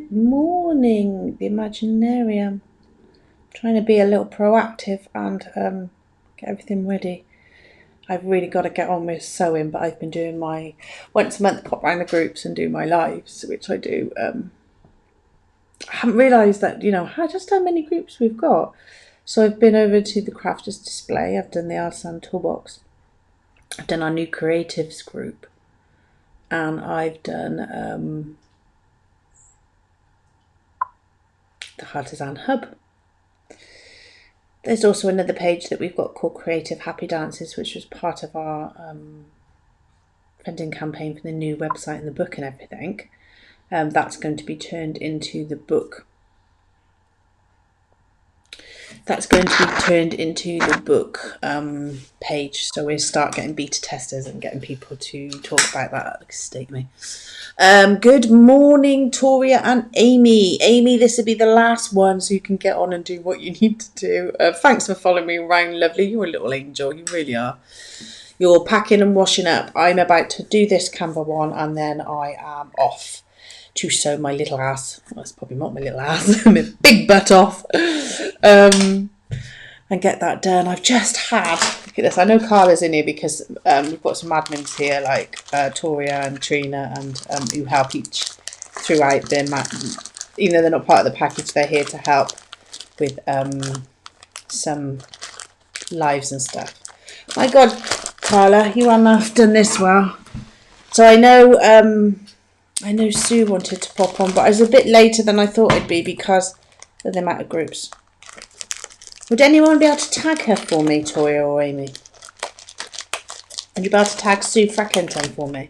Good morning, the Imaginarium. Trying to be a little proactive and get everything ready. I've really got to get on with sewing, but I've been doing my once a month pop round the groups and do my lives, which I do. I haven't realised that, just how many groups we've got. So I've been over to the crafters display, I've done the Artisan Toolbox, I've done our new creatives group, and I've done the Artisan Hub. There's also another page that we've got called Creative Happy Dances, which was part of our funding campaign for the new website and the book and everything. That's going to be turned into the book. That's going to be turned into the book page. So we'll start getting beta testers and getting people to talk about that. State me. Good morning, Toria and Amy. Amy, this will be the last one, so you can get on and do what you need to do. Thanks for following me around, lovely. You're a little angel. You really are. You're packing and washing up. I'm about to do this Canva one, and then I am off to sew my little ass. Well, it's probably not my little ass. My big butt off. And get that done. I've just had, look at this, I know Carla's in here because we've got some admins here like Toria and Trina and who help each throughout their even though they're not part of the package, they're here to help with some lives and stuff. My God, Carla, you have done this well. So I know Sue wanted to pop on, but I was a bit later than I thought it'd be because of the amount of groups. Would anyone be able to tag her for me, Toya or Amy? Would you be able to tag Sue Frackington for me?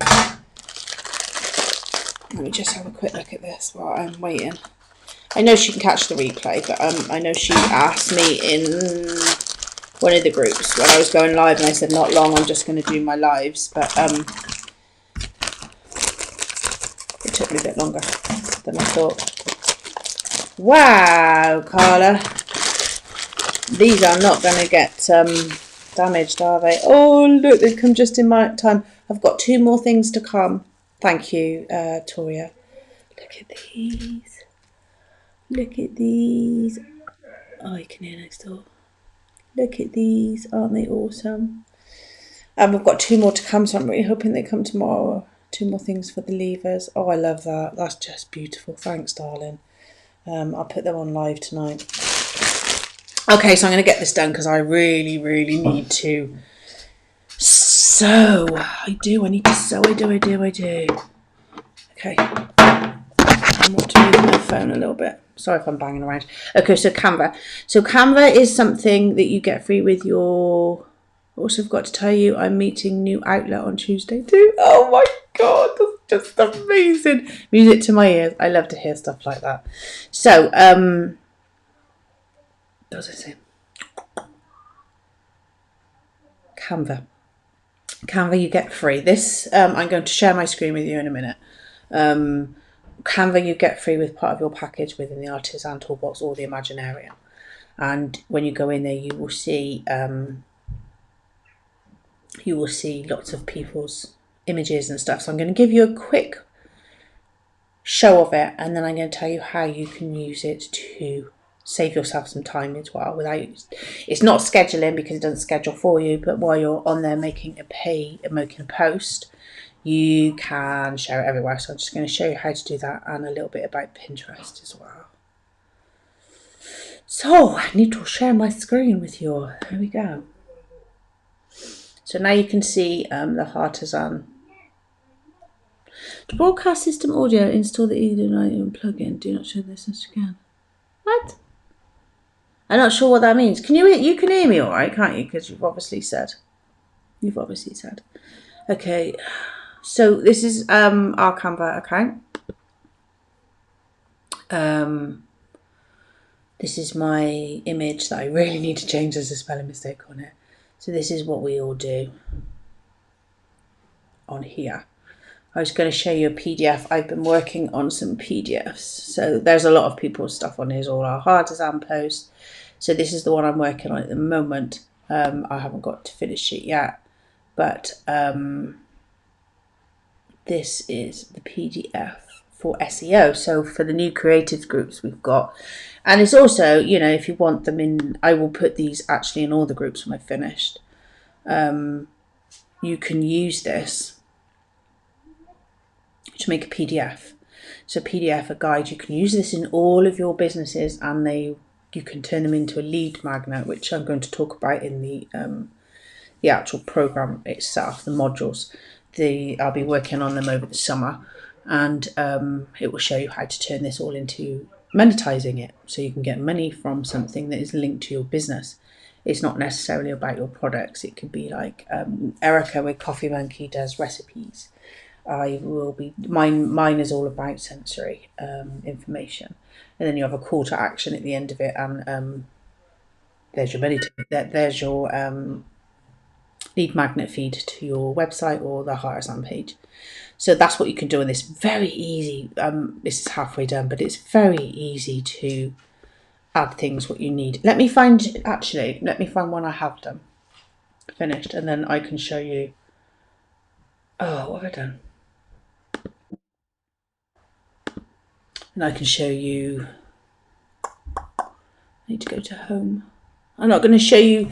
Let me just have a quick look at this while I'm waiting. I know she can catch the replay, but I know she asked me in one of the groups when I was going live, and I said not long, I'm just going to do my lives, but it took me a bit longer than I thought. Wow, Carla. These are not going to get damaged, are they? Oh, look, they've come just in my time. I've got 2 more things to come. Thank you, Toria. Look at these. Look at these. Oh, you can hear next door. Look at these. Aren't they awesome? We've got 2 more to come, so I'm really hoping they come tomorrow. 2 more things for the levers. Oh, I love that. That's just beautiful. Thanks, darling. I'll put them on live tonight. Okay, so I'm going to get this done because I really, really need to sew. I need to sew. I do. Okay. I want to move my phone a little bit. Sorry if I'm banging around. Okay, so Canva. So Canva is something that you get free with your... Also forgot to tell you, I'm meeting New Outlet on Tuesday too. Oh my God, that's just amazing. Music to my ears. I love to hear stuff like that. So, what was I saying? Canva you get free. This I'm going to share my screen with you in a minute. Canva you get free with part of your package within the Artisan Toolbox or the Imaginarium, and when you go in there you will see lots of people's images and stuff. So I'm going to give you a quick show of it, and then I'm going to tell you how you can use it to save yourself some time as well. It's not scheduling because it doesn't schedule for you, but while you're on there making a post, you can share it everywhere. So I'm just going to show you how to do that and a little bit about Pinterest as well. So I need to share my screen with you. Here we go. So now you can see the Artisan. To broadcast system audio, install the Ethernet plugin. Do not show this again. What? I'm not sure what that means. You can hear me all right, can't you? Because you've obviously said. Okay. So this is our Canva account. This is my image that I really need to change. There's a spelling mistake on it. So this is what we all do on here. I was going to show you a PDF. I've been working on some PDFs. So there's a lot of people's stuff on here. All our Artisan posts. So this is the one I'm working on at the moment. I haven't got to finish it yet. But this is the PDF for SEO. So for the new creatives groups we've got, and it's also, you know, if you want them in, I will put these actually in all the groups when I've finished. You can use this to make a PDF. So PDF, a guide, you can use this in all of your businesses, and you can turn them into a lead magnet, which I'm going to talk about in the actual program itself, the modules. I'll be working on them over the summer, and it will show you how to turn this all into monetizing it, so you can get money from something that is linked to your business. It's not necessarily about your products. It could be like Erica with Coffee Monkey does recipes. I will be mine is all about sensory information, and then you have a call to action at the end of it, and there's your money. There's your lead magnet feed to your website or the Artisan page. So that's what you can do in this. Very easy. This is halfway done, but it's very easy to add things what you need. Let me find one I have done finished, and then I can show you. Oh, what have I done? And I can show you. I need to go to home. I'm not going to show you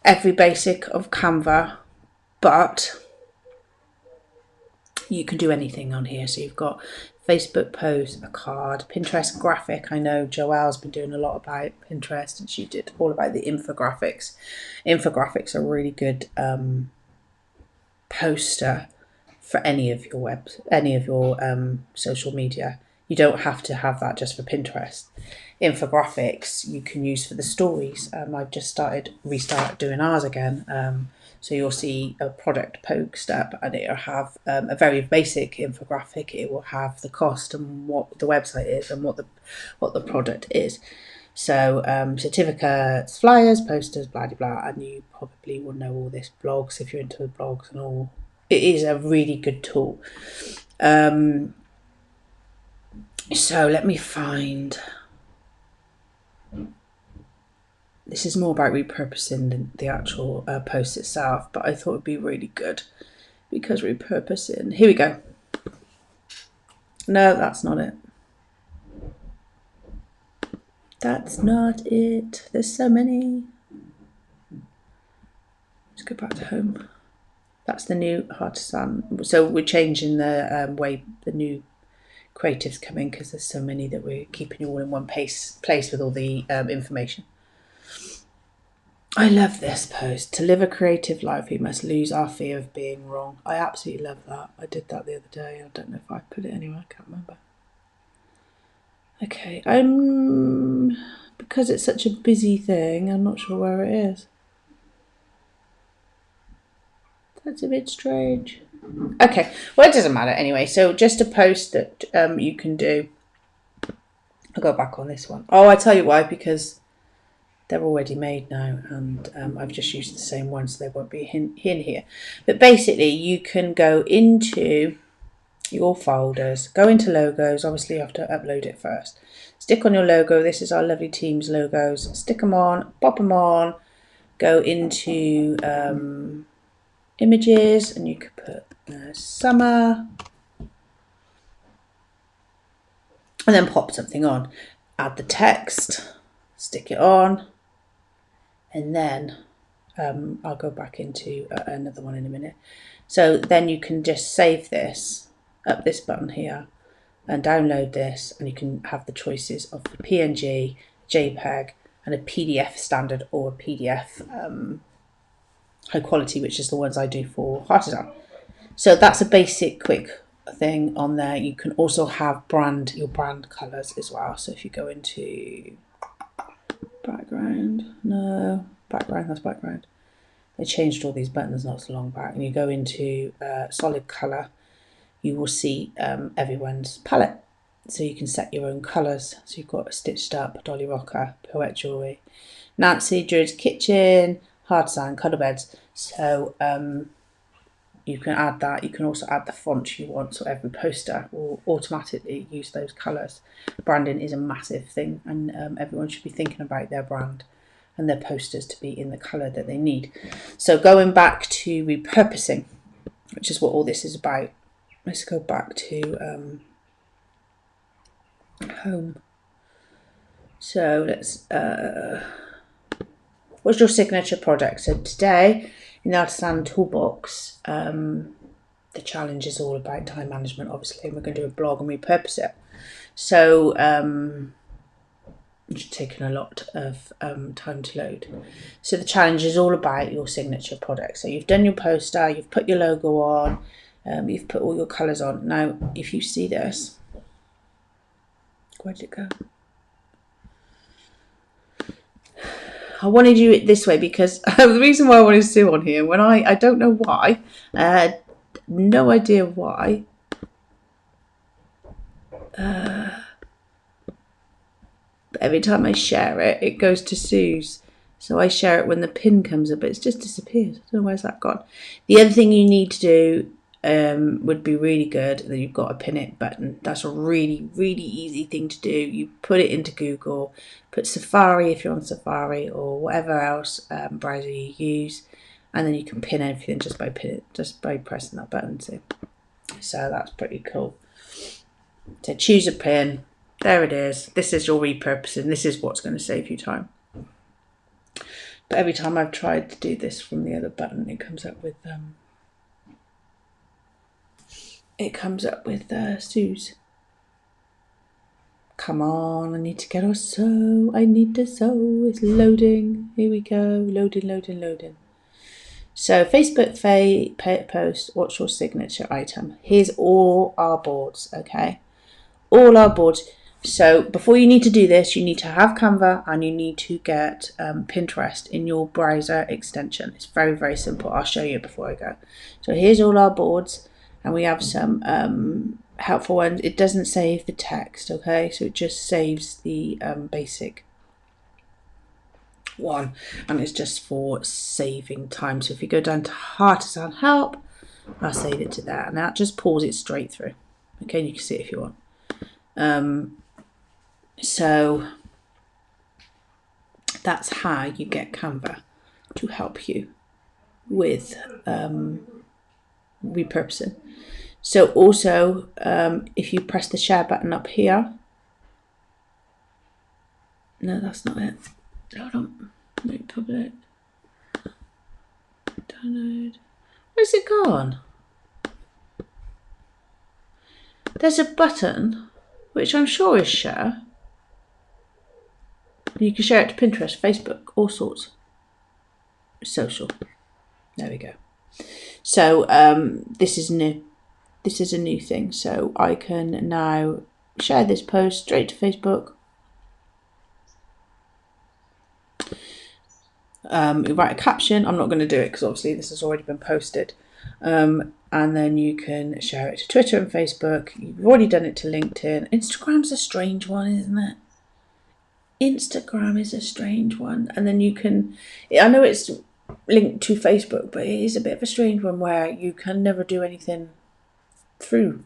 every basic of Canva, but you can do anything on here. So you've got Facebook post, a card, Pinterest graphic. I know Joelle's been doing a lot about Pinterest, and she did all about the infographics. Infographics are a really good poster for any of your social media. You don't have to have that just for Pinterest. Infographics you can use for the stories. I've just restarted doing ours again. So you'll see a product post up, and it'll have a very basic infographic. It will have the cost and what the website is and what the product is. So certificates, flyers, posters, blah, blah, blah. And you probably will know all this, blogs, if you're into the blogs and all. It is a really good tool. So let me find. This is more about repurposing than the actual post itself, but I thought it'd be really good because repurposing. Here we go. No, that's not it. That's not it. There's so many. Let's go back to home. That's the new Artisan. So we're changing the way the new creatives come in, because there's so many that we're keeping you all in one place with all the information. I love this post. To live a creative life, we must lose our fear of being wrong. I absolutely love that. I did that the other day. I don't know if I put it anywhere. I can't remember. Okay, because it's such a busy thing, I'm not sure where it is. That's a bit strange. Okay, well, it doesn't matter anyway. So just a post that you can do. I'll go back on this one. Oh, I tell you why, because they're already made now, and I've just used the same one, so they won't be in here. But basically, you can go into your folders, go into logos. Obviously, you have to upload it first. Stick on your logo. This is our lovely team's logos. Stick them on, pop them on. Go into images, and you could put summer, and then pop something on. Add the text, stick it on, and then I'll go back into another one in a minute. So then you can just save this up this button here and download this, and you can have the choices of the PNG, JPEG, and a PDF standard or a PDF high quality, which is the ones I do for Artisan. So that's a basic quick thing on there. You can also have your brand colors as well. So if you go into background, that's background. They changed all these buttons not so long back, and you go into solid color, you will see everyone's palette. So you can set your own colors. So you've got Stitched Up, Dolly Rocker, Poet Jewelry, Nancy Drew's Kitchen, Artisan, Cuddle Beds. So you can add that. You can also add the font you want, so every poster will automatically use those colours. Branding is a massive thing, and everyone should be thinking about their brand and their posters to be in the colour that they need. So going back to repurposing, which is what all this is about. Let's go back to home. So let's, what's your signature product? So today in the Artisan Toolbox, the challenge is all about time management, obviously, and we're going to do a blog and repurpose it. So it's taken a lot of time to load. So the challenge is all about your signature product. So you've done your poster, you've put your logo on, you've put all your colours on. Now, if you see this, where did it go? I wanted to do it this way because the reason why I wanted Sue on here, when I don't know why, no idea why. But every time I share it, it goes to Sue's. So I share it when the pin comes up, but it's just disappeared. I don't know where's that gone. The other thing you need to do would be really good, that you've got a pin it button. That's a really, really easy thing to do. You put it into Google, put Safari if you're on Safari or whatever else browser you use, and then you can pin everything just by pressing that button too. So that's pretty cool. So choose a pin. There it is. This is your repurposing. This is what's going to save you time. But every time I've tried to do this from the other button, it comes up with Sue's. Come on, I need to get our sew. I need to sew. It's loading. Here we go. Loading. So Facebook post, what's your signature item? Here's all our boards, okay? All our boards. So before you need to do this, you need to have Canva and you need to get Pinterest in your browser extension. It's very, very simple. I'll show you before I go. So here's all our boards, and we have some helpful ones. It doesn't save the text, okay? So it just saves the basic one, and it's just for saving time. So if you go down to Artisan Help, I'll save it to that, and that just pulls it straight through. Okay, and you can see it if you want. So that's how you get Canva to help you with repurposing. So also, if you press the share button up here, no, that's not it. Hold on, make public, download. Where's it gone? There's a button which I'm sure is share. You can share it to Pinterest, Facebook, all sorts. Social. There we go. So this is new. This is a new thing. So I can now share this post straight to Facebook. You write a caption. I'm not going to do it because obviously this has already been posted. And then you can share it to Twitter and Facebook. You've already done it to LinkedIn. Instagram's a strange one, isn't it? Instagram is a strange one. And then you can, I know it's linked to Facebook, but it is a bit of a strange one where you can never do anything through.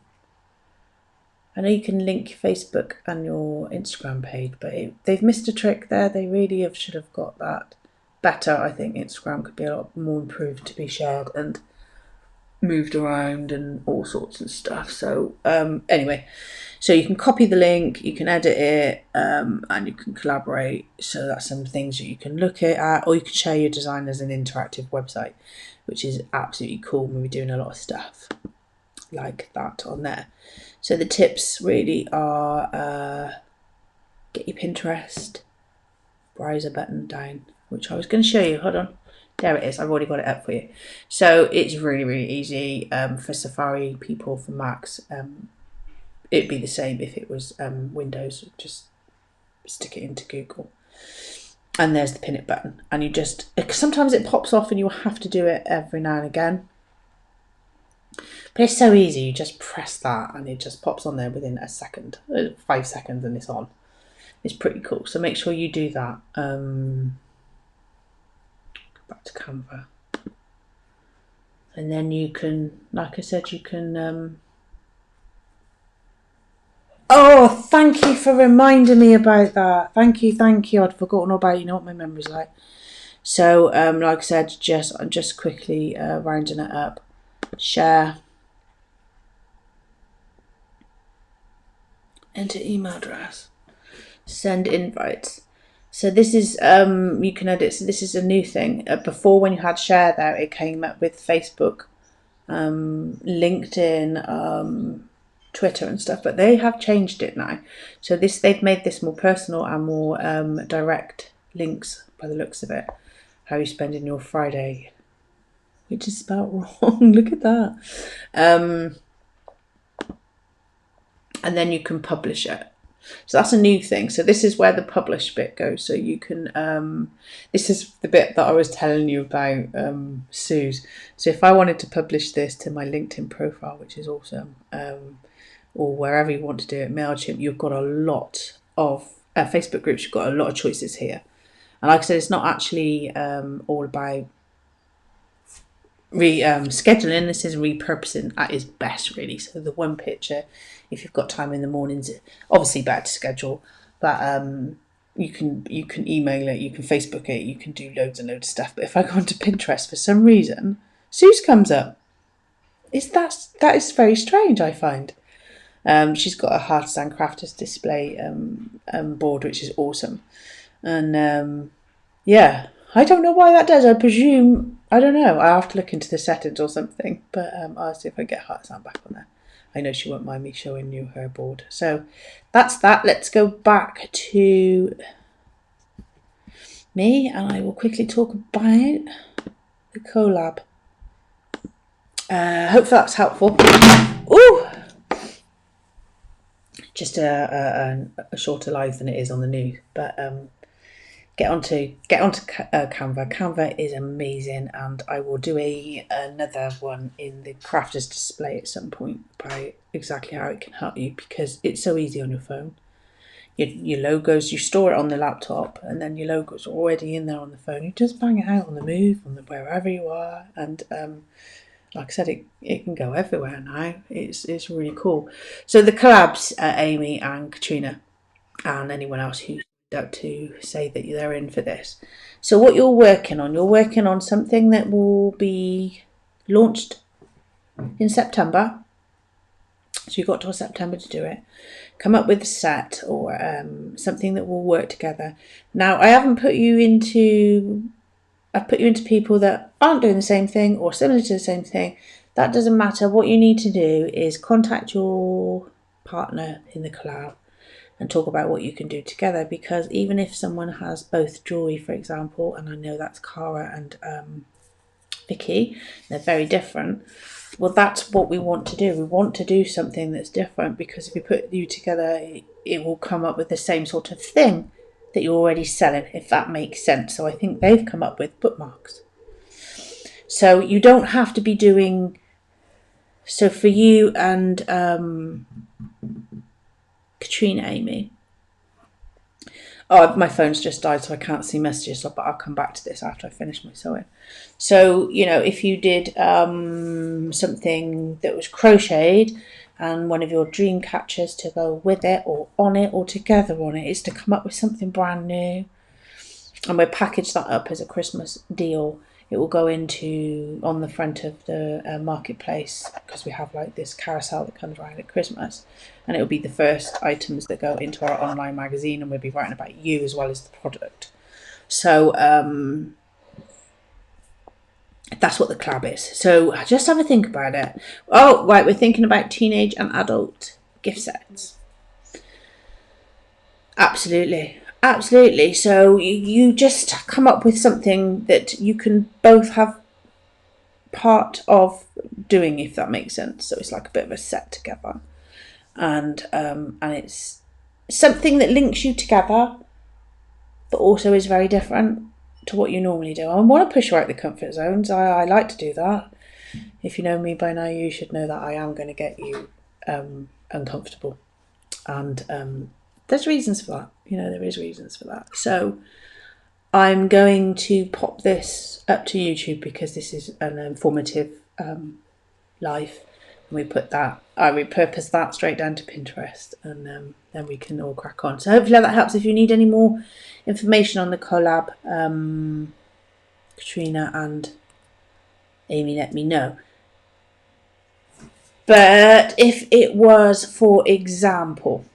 I know you can link Facebook and your Instagram page, but they've missed a trick there. They really should have got that better. I think Instagram could be a lot more improved to be shared and moved around and all sorts of stuff. So anyway, so you can copy the link, you can edit it, and you can collaborate. So that's some things that you can look at, or you can share your design as an interactive website, which is absolutely cool. We'll be doing a lot of stuff like that on there. So the tips really are get your Pinterest browser button down, which I was going to show you. Hold on. There it is. I've already got it up for you. So it's really, really easy for Safari people, for Macs. It'd be the same if it was Windows. Just stick it into Google. And there's the pin it button. And you just, sometimes it pops off and you have to do it every now and again. But it's so easy. You just press that and it just pops on there within a second, 5 seconds, and it's on. It's pretty cool. So make sure you do that. Back to Canva, and then you can, like I said, you can oh, thank you for reminding me about that. Thank you. I'd forgotten all about it. You know what my memory's like. So like I said, I'm just quickly rounding it up. Share, enter email address, send invites. So this is, you can edit, so this is a new thing. Before, when you had share there, it came up with Facebook, LinkedIn, Twitter and stuff, but they have changed it now. So they've made this more personal and more direct links by the looks of it. How you spending your Friday, which is spelled wrong. Look at that. And then you can publish it. So that's a new thing. So this is where the publish bit goes. So you can, this is the bit that I was telling you about, Sue's. So if I wanted to publish this to my LinkedIn profile, which is awesome, or wherever you want to do it, MailChimp, you've got a lot of Facebook groups, you've got a lot of choices here. And like I said, it's not actually all about scheduling. This is repurposing at its best, really. So the one picture, if you've got time in the mornings, obviously better to schedule, but you can email it, you can Facebook it, you can do loads and loads of stuff. But if I go onto Pinterest, for some reason, Sue's comes up. That is very strange, I find. She's got a Artisan Crafters display board, which is awesome. And yeah, I don't know why that does. I presume, I don't know. I have to look into the settings or something. But I'll see if I get Artisan back on there. I know she won't mind me showing you her board. So that's that. Let's go back to me, and I will quickly talk about the collab. Hope that's helpful. Ooh! Just a shorter live than it is on the news, but get onto Canva. Canva is amazing, and I will do another one in the crafters display at some point about exactly how it can help you, because it's so easy on your phone. Your logos, you store it on the laptop, and then your logos are already in there on the phone. You just bang it out on the move, wherever you are, and like I said, it can go everywhere now. It's really cool. So the collabs, Amy and Katrina, and anyone else who's out to say that they're in for this. So what you're working on something that will be launched in September. So you've got till September to do it. Come up with a set or something that will work together. Now, I've put you into people that aren't doing the same thing or similar to the same thing. That doesn't matter. What you need to do is contact your partner in the collab and talk about what you can do together, because even if someone has both jewelry, for example, and I know that's Cara and Vicky, they're very different. Well, that's what we want to do. We want to do something that's different, because if we put you together, it will come up with the same sort of thing that you're already selling, if that makes sense. So I think they've come up with bookmarks. So you don't have to be doing. So for you and Katrina, Amy. Oh, my phone's just died, so I can't see messages, but I'll come back to this after I finish my sewing. So, if you did something that was crocheted and one of your dream catchers to go with it or on it or together on it is to come up with something brand new, and we'll package that up as a Christmas deal. It will go on the front of the marketplace, because we have like this carousel that comes around at Christmas, and it will be the first items that go into our online magazine, and we'll be writing about you as well as the product. So that's what the collab is. So just have a think about it. Oh, right, we're thinking about teenage and adult gift sets. Absolutely. So you just come up with something that you can both have part of doing, if that makes sense. So it's like a bit of a set together, and it's something that links you together, but also is very different to what you normally do. I want to push you out the comfort zones. I like to do that. If you know me by now, you should know that I am going to get you uncomfortable, and there's reasons for that. There is reasons for that. So I'm going to pop this up to YouTube, because this is an informative live, and we put that, I repurpose that straight down to Pinterest, and then we can all crack on. So hopefully that helps. If you need any more information on the collab, Katrina and Amy, let me know. But if it was, for example,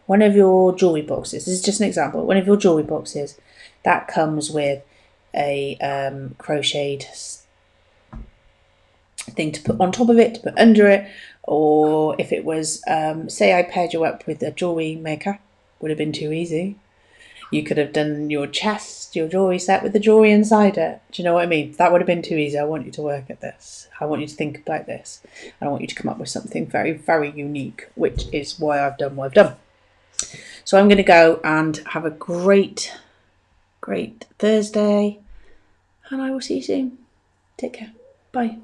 one of your jewellery boxes, this is just an example, one of your jewellery boxes, that comes with a crocheted thing to put on top of it, to put under it, or if it was, say I paired you up with a jewellery maker, would have been too easy. You could have done your chest, your jewellery set with the jewellery inside it. Do you know what I mean? That would have been too easy. I want you to work at this. I want you to think about this. And I want you to come up with something very, very unique, which is why I've done what I've done. So I'm going to go and have a great, great Thursday. And I will see you soon. Take care. Bye.